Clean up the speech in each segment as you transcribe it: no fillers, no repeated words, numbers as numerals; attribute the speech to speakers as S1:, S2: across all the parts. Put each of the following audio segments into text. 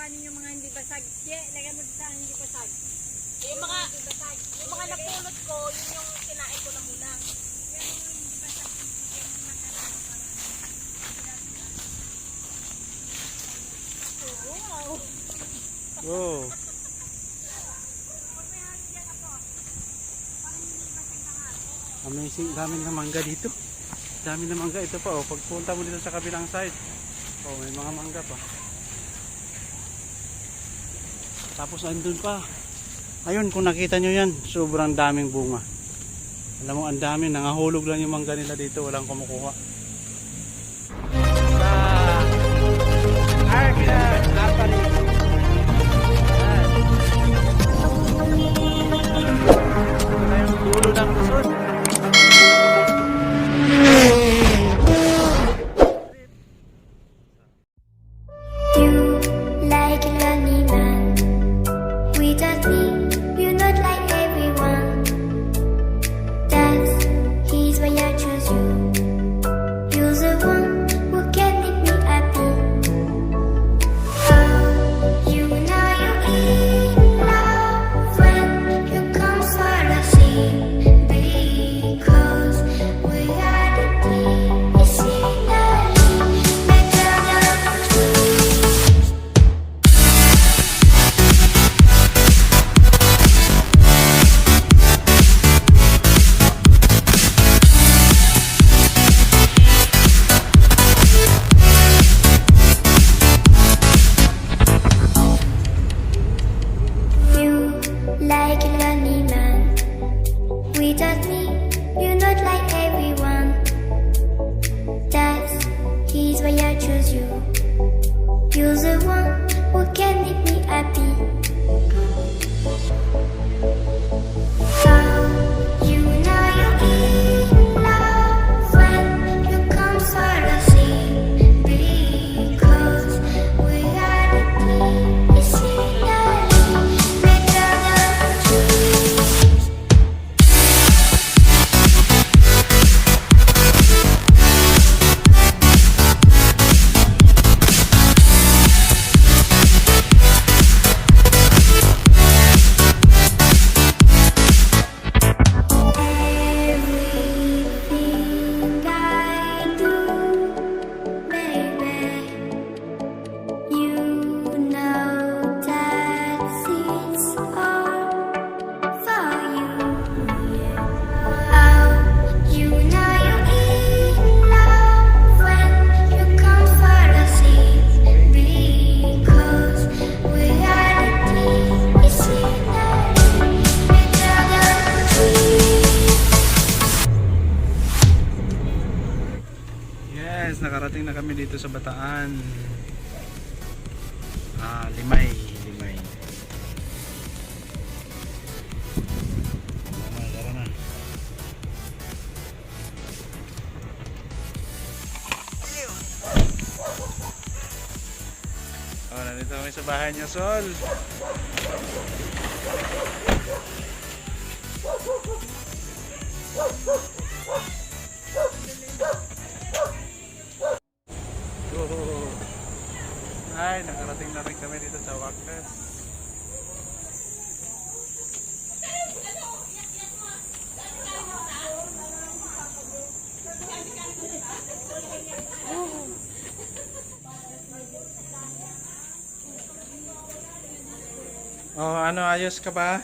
S1: kuhanin yung mga hindi basag. Lagyan mo sa hindi basag.
S2: Yung mga napulot ko, yun yung kinain ko na muna.
S1: Yan yung hindi basag. Yan yung maganda para
S2: Wow!
S3: Wow. Amazing, dami ng mangga dito. Dami ng mangga. Ito pa, oh. Pagpunta mo dito sa kabilang side, oh, may mga mangga pa. Tapos andun pa. Ayun, kung nakita nyo yan, sobrang daming bunga. Alam mo, ang dami. Nangahulog lang yung mangga nila dito. Walang kumukuha. Sa Arca Apari. Ito na yung dulo ng Luzon. Nakarating na kami dito sa Bataan. Limay. Tara na. Nandito kami sa bahay niya, Sol. Ay, nakarating na rin kami dito sa wakas. Oh, ano, ayos ka ba?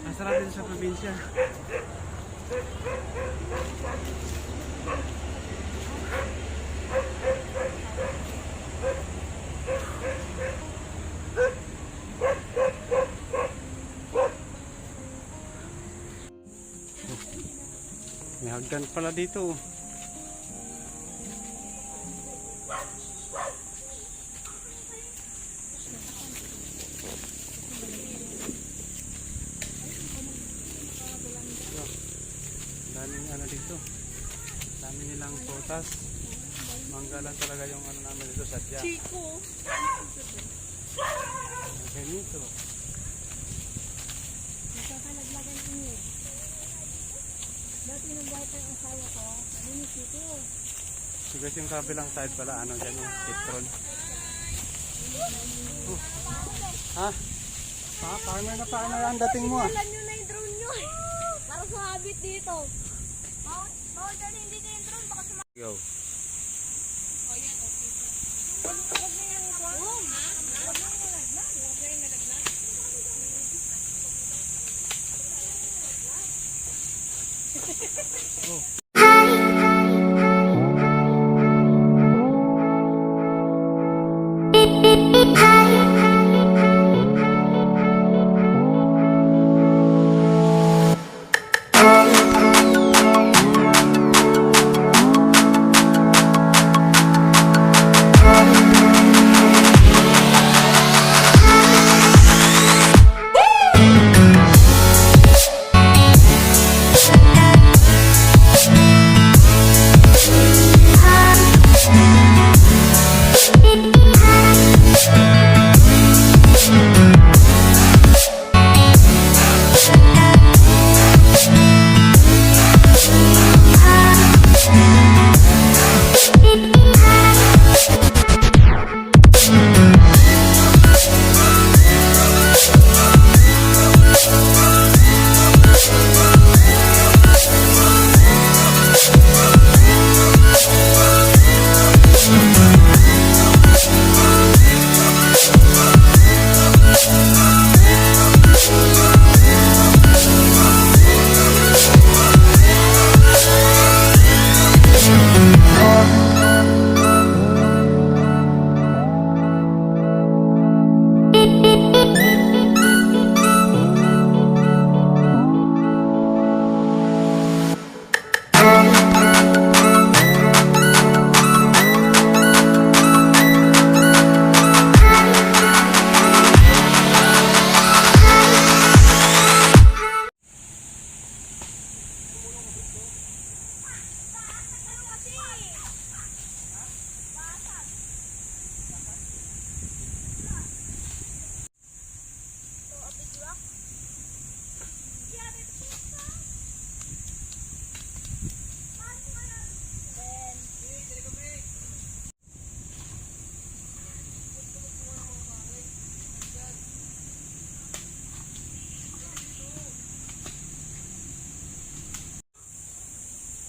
S3: Masarap din sa probinsya. May hagdan pala dito. Daming ano dito. Dami nilang prutas. Mangga lang talaga yung ano namin dito, sadya.
S2: Chico.
S3: Ganito.
S1: Nagkakalaglagan ini. Dati nung buhay pa yung asawa ko, ano ni Chico?
S3: Siguro yung kabilang side pala, ano dyan yung citron. Ha? Farmer na pa, ano ang dating mo ah?
S2: Alam nyo na yung drone nyo. Para sa habit dito. Bawal dyan hindi na yung drone. Baka sumama.
S3: Go.
S2: Huwag na yung drone. Huwag na yung nalaglag. Huwag na yung nalaglag.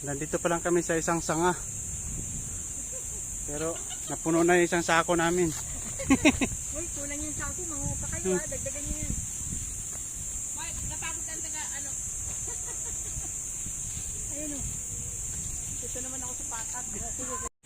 S3: Nandito pa lang kami sa isang sanga. Pero napuno na yung isang sako namin.
S1: Uy, kulang yung sako, manguha pa kayo dagdagan nyo yan.
S2: Napagod ka taga ano.
S1: Ayun o.
S2: Ito naman ako sa patak.